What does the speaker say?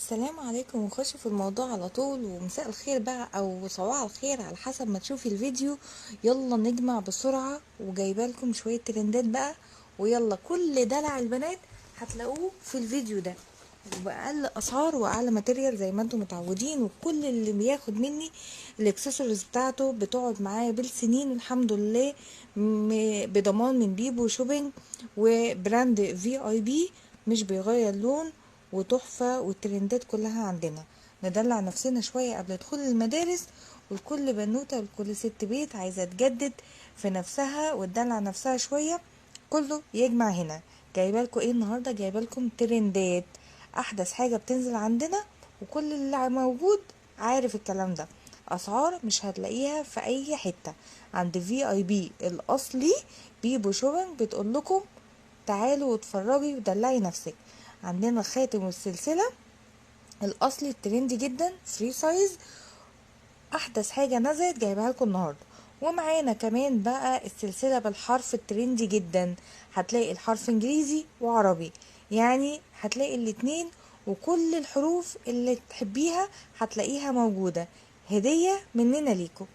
السلام عليكم. ونخش في الموضوع على طول، ومساء الخير بقى او صباح الخير على حسب ما تشوفي الفيديو. يلا نجمع بسرعة، وجايبه لكم شوية ترندات بقى. ويلا كل دلع البنات هتلاقوه في الفيديو ده، وبأقل اسعار واعلى ماتيريال زي ما انتم متعودين. وكل اللي بياخد مني الاكسسوارز بتاعته بتقعد معايا بالسنين الحمد لله، بضمان من بيبو شوبينج وبراند في اي بي، مش بيغير لون، وتحفة. والترندات كلها عندنا. ندلع نفسنا شوية قبل دخول المدارس، والكل بنوتة والكل ست بيت عايزة تجدد في نفسها وتدلع نفسها شوية، كله يجمع هنا. جايبالكم ايه النهاردة؟ جايبالكم ترندات، احدث حاجة بتنزل عندنا، وكل اللي موجود عارف الكلام ده. اسعار مش هتلاقيها في اي حتة عند في اي بي الاصلي. بيبو شوبينج بتقول لكم تعالوا واتفرجي ودلعي نفسك. عندنا خاتم والسلسلة الاصلي الترندي جدا فري سايز، احدث حاجة نزلت جايبها لكم النهاردة. ومعانا كمان بقى السلسلة بالحرف الترندي جدا، هتلاقي الحرف انجليزي وعربي، يعني هتلاقي الاتنين، وكل الحروف اللي تحبيها هتلاقيها موجودة، هدية مننا ليكم.